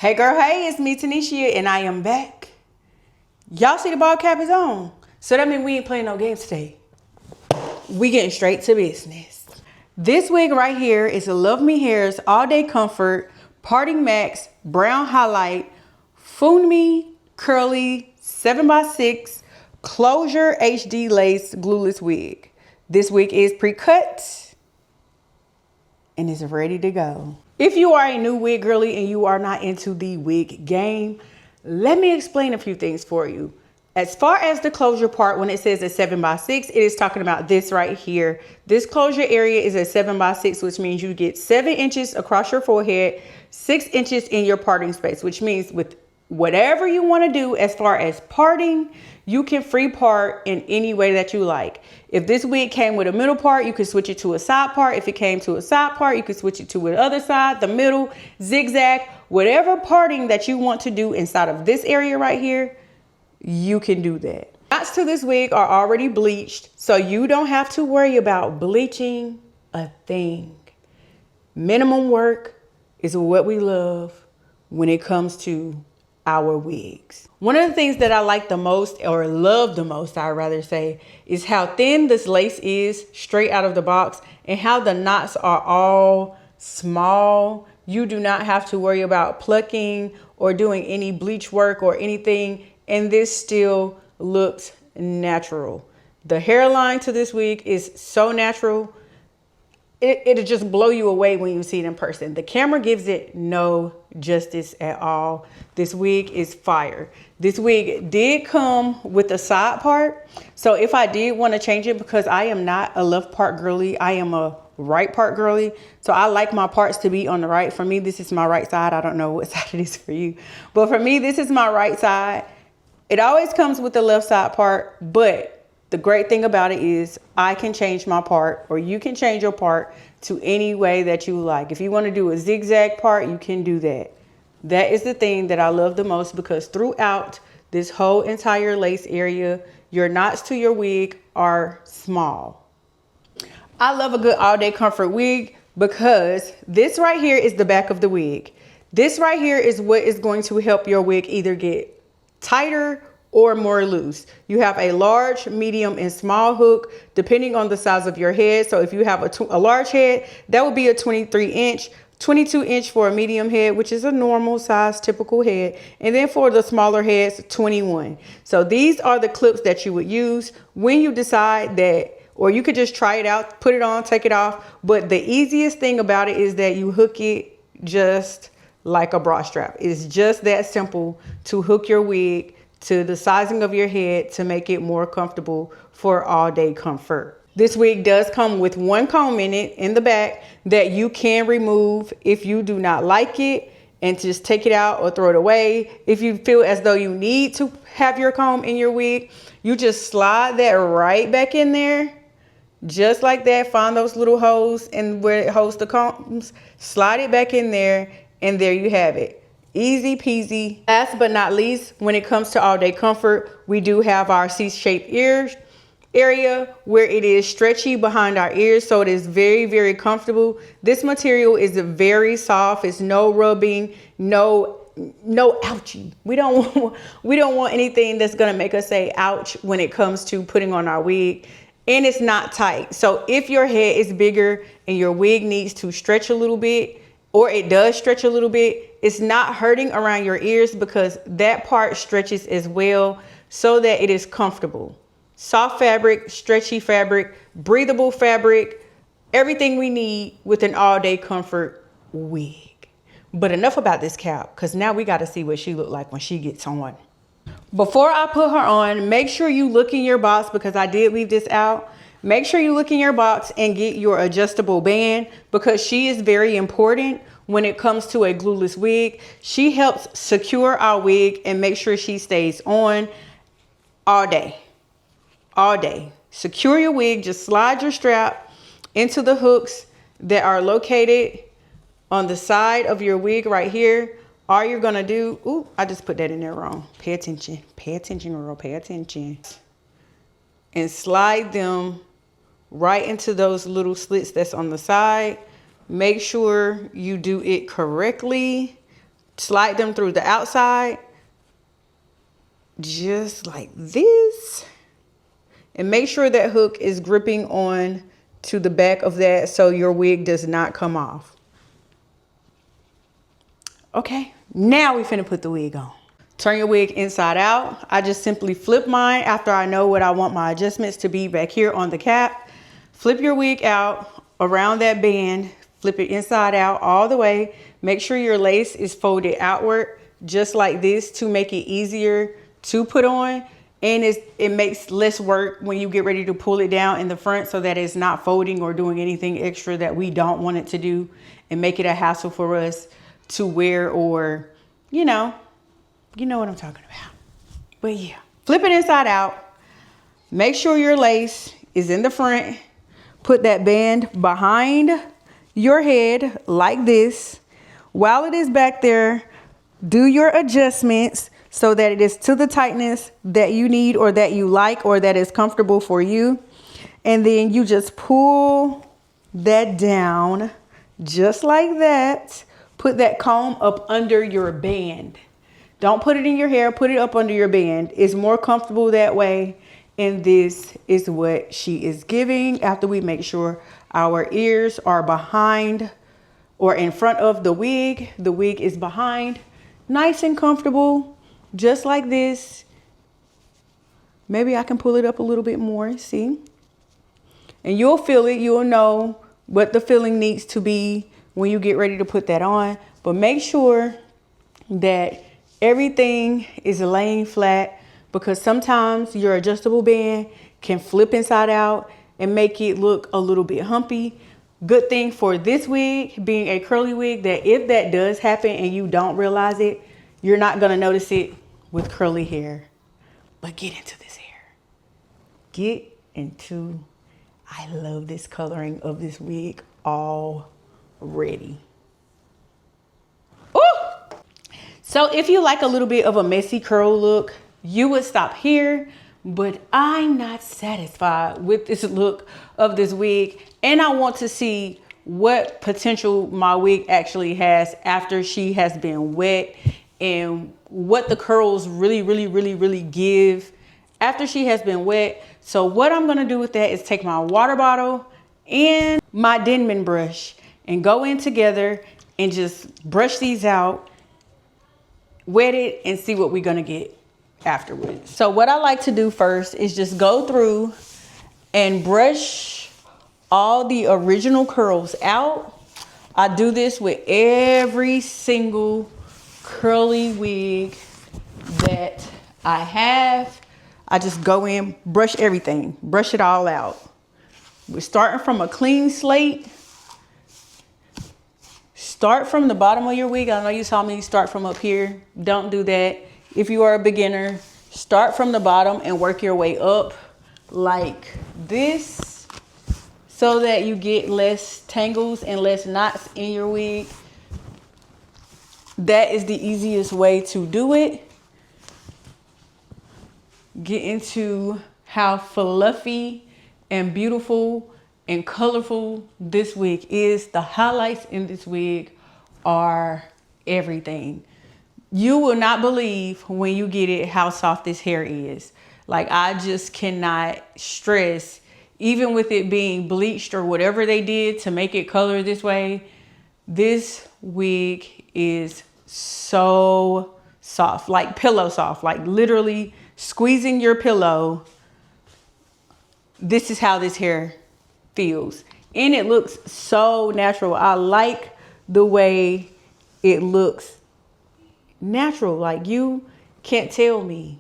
Hey girl, hey, it's me Tanishia and I am back. Y'all see the ball cap is on. So that means we ain't playing no games today. We getting straight to business. This wig right here is a Luvme Hair's All-Day Comfort Parting Max Brown Highlight Funmi Curly 7x6 Closure HD Lace Glueless Wig. This wig is pre-cut and is ready to go. If you are a new wig girly and you are not into the wig game, let me explain a few things for you. As far as the closure part, when it says a 7x6, it is talking about this right here. This closure area is a 7x6, which means you get 7 inches across your forehead, 6 inches in your parting space, which means with whatever you want to do as far as parting, you can free part in any way that you like. If this wig came with a middle part, you could switch it to a side part. If it came to a side part, you could switch it to the other side, the middle, zigzag, whatever parting that you want to do inside of this area right here, you can do that. Knots to this wig are already bleached, so you don't have to worry about bleaching a thing. Minimum work is what we love when it comes to our wigs. One of the things that I like the most, or love the most, I'd rather say, is how thin this lace is straight out of the box and how the knots are all small. You do not have to worry about plucking or doing any bleach work or anything, and this still looks natural. The hairline to this wig is so natural. It'll just blow you away when you see it in person. The camera gives it no justice at all. This wig is fire. This wig did come with a side part. So if I did want to change it, because I am not a left part girly, I am a right part girly. So I like my parts to be on the right. For me, this is my right side. I don't know what side it is for you. But for me, this is my right side. It always comes with the left side part, but the great thing about it is I can change my part, or you can change your part to any way that you like. If you want to do a zigzag part, you can do that. That is the thing that I love the most, because throughout this whole entire lace area, your knots to your wig are small. I love a good all-day comfort wig because this right here is the back of the wig. This right here is what is going to help your wig either get tighter or more loose. You have a large, medium, and small hook depending on the size of your head. So if you have a large head, that would be a 23 inch, 22 inch for a medium head, which is a normal size, typical head. And then for the smaller heads, 21. So these are the clips that you would use when you decide that, or you could just try it out, put it on, take it off. But the easiest thing about it is that you hook it just like a bra strap. It's just that simple to hook your wig to the sizing of your head to make it more comfortable for all day comfort. This wig does come with one comb in it in the back that you can remove if you do not like it, and just take it out or throw it away. If you feel as though you need to have your comb in your wig, you just slide that right back in there. Just like that, find those little holes and where it holds the combs, slide it back in there, and there you have it. Easy peasy. Last but not least, when it comes to all day comfort, we do have our C-shaped ears area where it is stretchy behind our ears, so it is very, very comfortable. This material is very soft. It's no rubbing, no ouchie. We don't want anything that's gonna make us say ouch when it comes to putting on our wig. And it's not tight. So if your head is bigger and your wig needs to stretch a little bit, or it does stretch a little bit, it's not hurting around your ears because that part stretches as well, so that it is comfortable. Soft fabric, stretchy fabric, breathable fabric, everything we need with an all-day comfort wig. But enough about this cap, because now we got to see what she look like when she gets on. Before I put her on, make sure you look in your box, because I did leave this out. Make sure you look in your box and get your adjustable band, because she is very important when it comes to a glueless wig. She helps secure our wig and make sure she stays on all day. All day. Secure your wig. Just slide your strap into the hooks that are located on the side of your wig right here. All you're going to do, ooh, I just put that in there wrong. Pay attention. Pay attention, girl. Pay attention. And slide them right into those little slits that's on the side. Make sure you do it correctly slide them through the outside, just like this. And make sure that hook is gripping on to the back of that so your wig does not come off. Okay, now we finna put the wig on. Turn your wig inside out. I just simply flip mine after I know what I want my adjustments to be back here on the cap. Flip your wig out around that band, flip it inside out all the way. Make sure your lace is folded outward just like this to make it easier to put on. And it makes less work when you get ready to pull it down in the front so that it's not folding or doing anything extra that we don't want it to do and make it a hassle for us to wear, or, you know what I'm talking about. But yeah, flip it inside out. Make sure your lace is in the front. Put that band behind your head like this. While it is back there, do your adjustments so that it is to the tightness that you need or that you like or that is comfortable for you. And then you just pull that down just like that. Put that comb up under your band. Don't put it in your hair, put it up under your band. It's more comfortable that way. And this is what she is giving after we make sure our ears are behind or in front of the wig. The wig is behind, nice and comfortable, just like this. Maybe I can pull it up a little bit more, see? And you'll feel it, you'll know what the feeling needs to be when you get ready to put that on. But make sure that everything is laying flat, because sometimes your adjustable band can flip inside out and make it look a little bit humpy. Good thing for this wig, being a curly wig, that if that does happen and you don't realize it, you're not gonna notice it with curly hair. But get into this hair. Get into, I love this coloring of this wig already. Ooh! So if you like a little bit of a messy curl look, you would stop here, but I'm not satisfied with this look of this wig, and I want to see what potential my wig actually has after she has been wet, and what the curls really give after she has been wet. So what I'm gonna do with that is take my water bottle and my Denman brush and go in together and just brush these out, wet it, and see what we're gonna get afterwards. So what I like to do first is just go through and brush all the original curls out. I do this with every single curly wig that I have. I just go in, brush everything, brush it all out. We're starting from a clean slate. Start from the bottom of your wig. I know you saw me start from up here. Don't do that. If you are a beginner, start from the bottom and work your way up like this so that you get less tangles and less knots in your wig. That is the easiest way to do it. Get into how fluffy and beautiful and colorful this wig is. The highlights in this wig are everything. You will not believe when you get it how soft this hair is. Like, I just cannot stress, even with it being bleached or whatever they did to make it color this way, this wig is so soft, like pillow soft, like literally squeezing your pillow. This is how this hair feels. And it looks so natural. I like the way it looks natural. Like, you can't tell me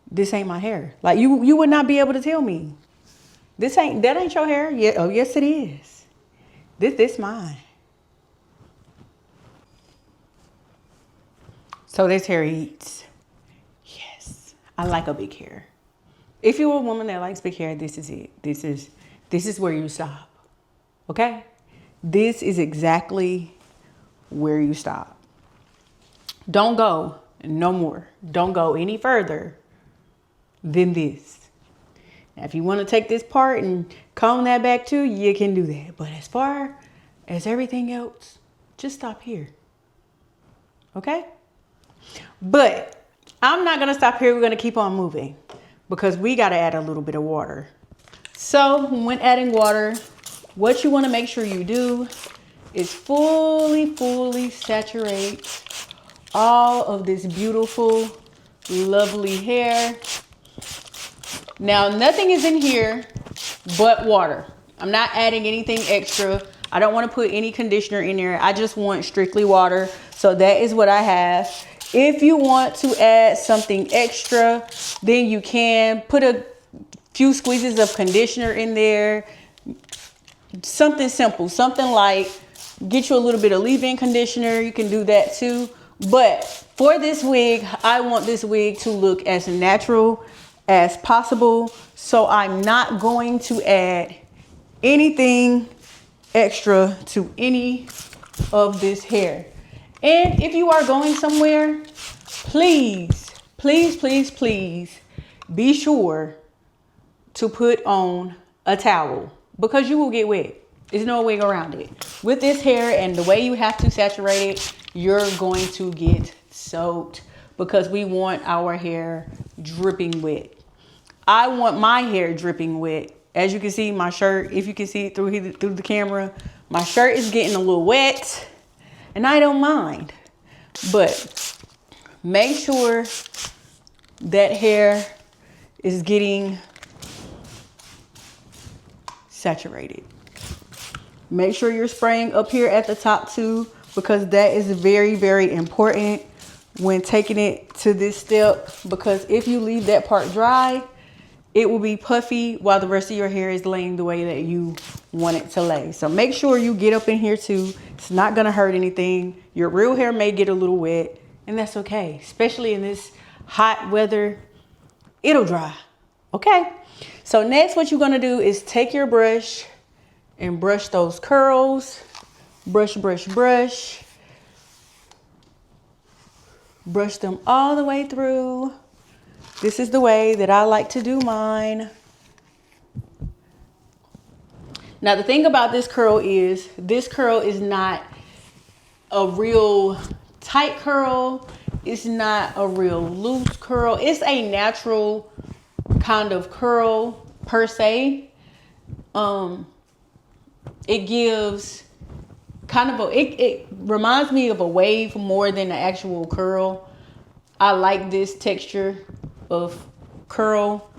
this ain't my hair. Like, you would not be able to tell me that ain't your hair. Yeah, oh yes it is. This mine. So this hair eats. Yes, I like a big hair. If you're a woman that likes big hair, this is it. This is where you stop. Okay? This is exactly where you stop. Don't go no more. Don't go any further than this. Now, if you want to take this part and comb that back too, you can do that. But as far as everything else, just stop here. okay? But I'm not gonna stop here. We're gonna keep on moving because we gotta add a little bit of water. So when adding water, what you wanna make sure you do is fully saturate all of this beautiful, lovely hair. Now, nothing is in here but water. I'm not adding anything extra. I don't want to put any conditioner in there. I just want strictly water. So that is what I have. If you want to add something extra, then you can put a few squeezes of conditioner in there. Something simple, something like get you a little bit of leave-in conditioner. You can do that too. But for this wig, I want this wig to look as natural as possible. So I'm not going to add anything extra to any of this hair. And if you are going somewhere, please be sure to put on a towel because you will get wet. There's no way around it. With this hair and the way you have to saturate it, you're going to get soaked because we want our hair dripping wet. I want my hair dripping wet. As you can see, my shirt, if you can see it through the camera, my shirt is getting a little wet and I don't mind. But make sure that hair is getting saturated. Make sure you're spraying up here at the top too, because that is very important when taking it to this step, because if you leave that part dry, it will be puffy while the rest of your hair is laying the way that you want it to lay. So make sure you get up in here too. It's not gonna hurt anything. Your real hair may get a little wet and that's okay. Especially in this hot weather, it'll dry, okay? So next what you're gonna do is take your brush and brush those curls. Brush. Brush them all the way through. This is the way that I like to do mine. Now the thing about this curl is not a real tight curl. It's not a real loose curl. It's a natural kind of curl per se. It gives kind of it reminds me of a wave more than an actual curl. I like this texture of curl.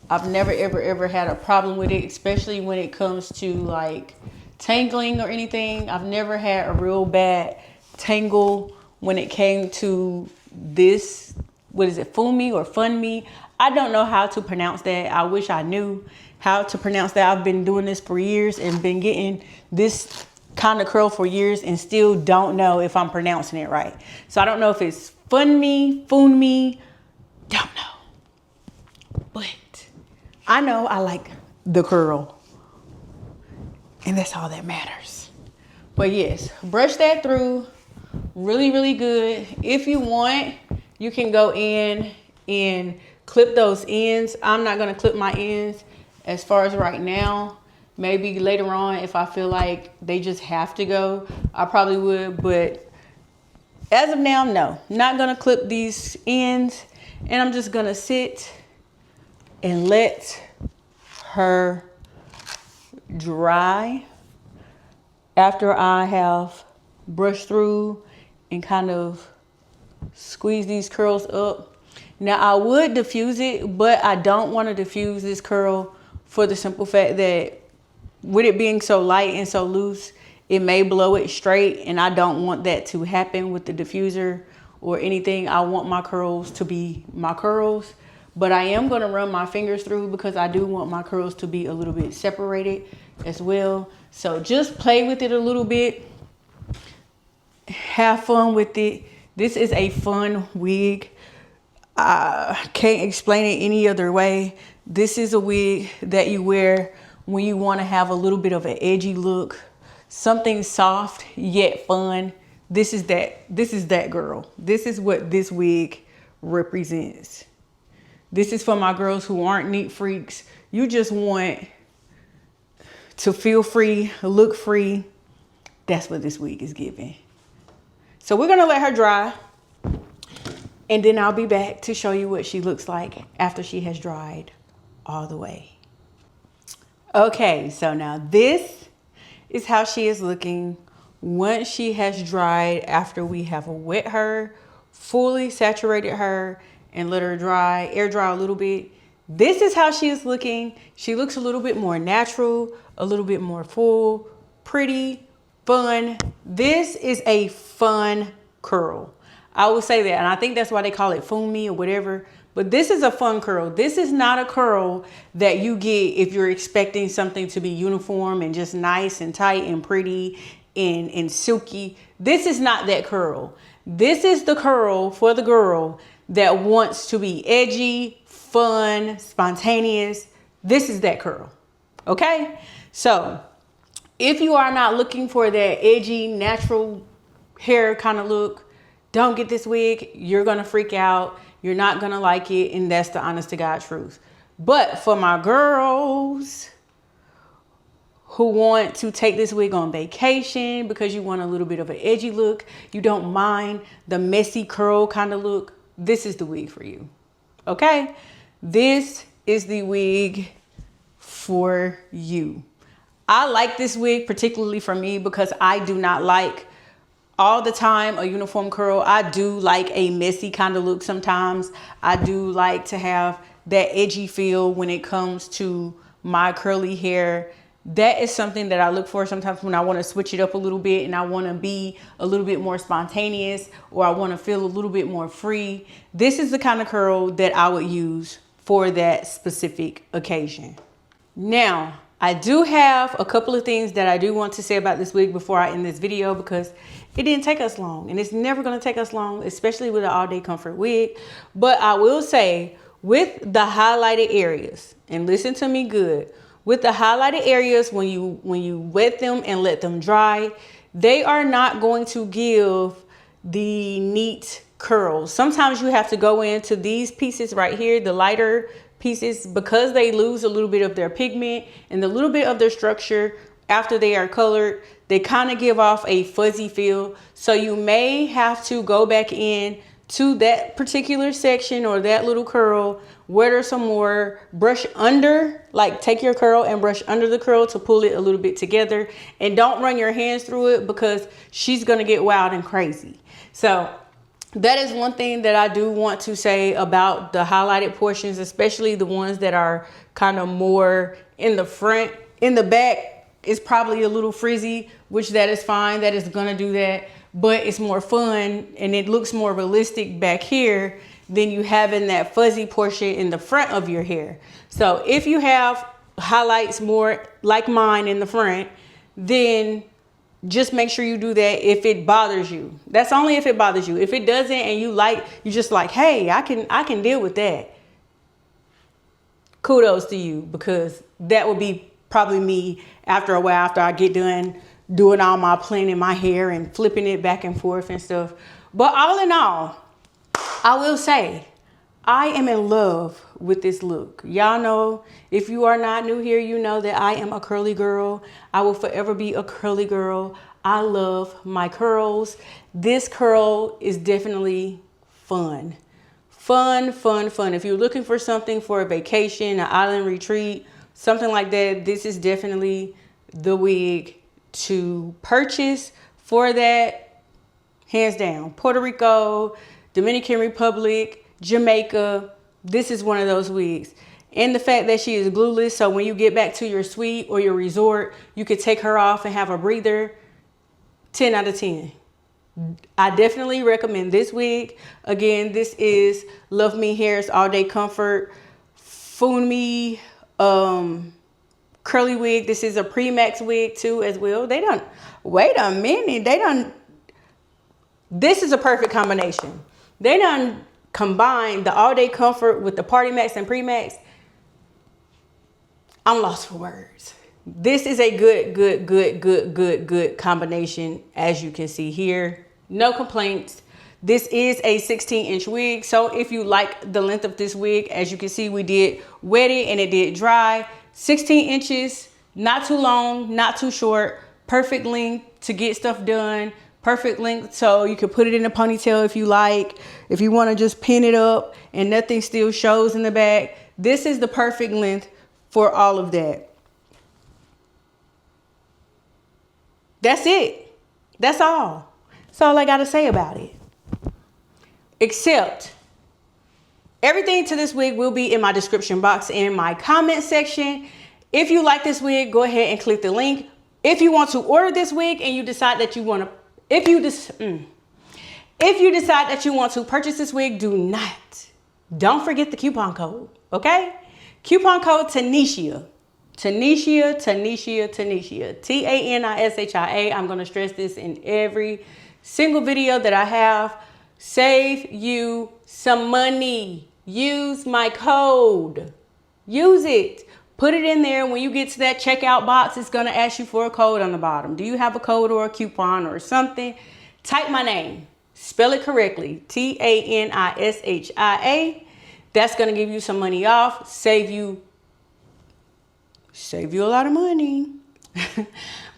I've never ever had a problem with it, especially when it comes to like tangling or anything. I've never had a real bad tangle when it came to this. What is it, Funmi or Funmi? I don't know how to pronounce that. I wish I knew how to pronounce that. I've been doing this for years and been getting this kind of curl for years and still don't know if I'm pronouncing it right. So I don't know if it's Funmi, don't know. But I know I like the curl and that's all that matters. But yes, brush that through really good. If you want, you can go in and clip those ends. I'm not gonna clip my ends as far as right now. Maybe later on if I feel like they just have to go, I probably would. But as of now, no, not gonna clip these ends. And I'm just gonna sit and let her dry after I have brushed through and kind of squeeze these curls up. Now I would diffuse it, but I don't want to diffuse this curl for the simple fact that with it being so light and so loose, it may blow it straight, and I don't want that to happen with the diffuser or anything. I want my curls to be my curls, but I am going to run my fingers through because I do want my curls to be a little bit separated as well. So just play with it a little bit. Have fun with it. This is a fun wig. I can't explain it any other way. This is a wig that you wear when you want to have a little bit of an edgy look, something soft yet fun. This is that girl. This is what this wig represents. This is for my girls who aren't neat freaks. You just want to feel free, look free. That's what this wig is giving. So we're gonna let her dry, and then I'll be back to show you what she looks like after she has dried all the way. Okay, so now this is how she is looking once she has dried, after we have wet her, fully saturated her, and let her dry, air dry a little bit. This is how she is looking. She looks a little bit more natural, a little bit more full, pretty, fun. This is a fun curl. I will say that, and I think that's why they call it Funmi or whatever. But this is a fun curl. This is not a curl that you get if you're expecting something to be uniform and just nice and tight and pretty and silky. This is not that curl. This is the curl for the girl that wants to be edgy, fun, spontaneous. This is that curl. Okay? So if you are not looking for that edgy, natural hair kind of look, don't get this wig. You're going to freak out. You're not going to like it. And that's the honest to God truth. But for my girls who want to take this wig on vacation because you want a little bit of an edgy look, you don't mind the messy curl kind of look, this is the wig for you. Okay? This is the wig for you. I like this wig particularly for me because I do not like all the time a uniform curl. I do like a messy kind of look sometimes. I do like to have that edgy feel when it comes to my curly hair. That is something that I look for sometimes when I want to switch it up a little bit and I want to be a little bit more spontaneous, or I want to feel a little bit more free. This is the kind of curl that I would use for that specific occasion. Now, I do have a couple of things that I do want to say about this wig before I end this video, because it didn't take us long, and it's never going to take us long, especially with an all-day comfort wig. But I will say, with the highlighted areas, and listen to me good, with the highlighted areas, when you wet them and let them dry, they are not going to give the neat curls. Sometimes you have to go into these pieces right here, the lighter pieces, because they lose a little bit of their pigment and a little bit of their structure after they are colored. They kind of give off a fuzzy feel. So you may have to go back in to that particular section or that little curl, wet her some more, brush under, like take your curl and brush under the curl to pull it a little bit together. And don't run your hands through it because she's going to get wild and crazy. So that is one thing that I do want to say about the highlighted portions, especially the ones that are kind of more in the front. In the back is probably a little frizzy, which that is fine. That is going to do that. But it's more fun and it looks more realistic back here than you having that fuzzy portion in the front of your hair. So if you have highlights more like mine in the front, then just make sure you do that if it bothers you. That's only if it bothers you. If it doesn't and you just like, hey, I can deal with that. Kudos to you, because that would be probably me after a while, after I get done doing all my planning my hair and flipping it back and forth and stuff. But all in all, I will say I am in love with this look. Y'all know, if you are not new here, you know that I am a curly girl. I will forever be a curly girl. I love my curls. This curl is definitely fun. Fun, fun, fun. If you're looking for something for a vacation, an island retreat, something like that, this is definitely the wig to purchase for that, hands down. Puerto Rico, Dominican Republic, Jamaica, this is one of those wigs. And the fact that she is glueless, so when you get back to your suite or your resort, you could take her off and have a breather. 10 out of 10. I definitely recommend this wig. Again, this is Luvme Hair's All Day Comfort Funmi curly wig. This is a pre-max wig too as well. They done, wait a minute, they done, this is a perfect combination. They done combined the All Day Comfort with the Party Max and pre-max. I'm lost for words. This is a good combination, as you can see here. No complaints. This is a 16-inch wig. So if you like the length of this wig, as you can see, we did wet it and it did dry. 16 inches, not too long, not too short, perfect length to get stuff done, Perfect length, so you can put it in a ponytail if you like. If you want to just pin it up and nothing still shows in the back, this is the perfect length for all of that. That's it. That's all. That's all I got to say about it. Except everything to this wig will be in my description box and in my comment section. If you like this wig, go ahead and click the link. If you want to order this wig and you decide that you want to, if you decide that you want to purchase this wig, don't forget the coupon code, okay? Coupon code Tanishia. Tanishia. Tanishia. I'm going to stress this in every single video that I have. Save you some money. Use my code. Use it. Put it in there. When you get to that checkout box, it's going to ask you for a code on the bottom. Do you have a code or a coupon or something? Type my name. Spell it correctly. Tanishia. That's going to give you some money off. Save you a lot of money.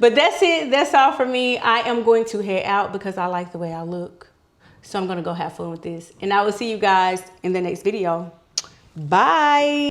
But that's it. That's all for me. I am going to head out because I like the way I look. So I'm going to go have fun with this. And I will see you guys in the next video. Bye.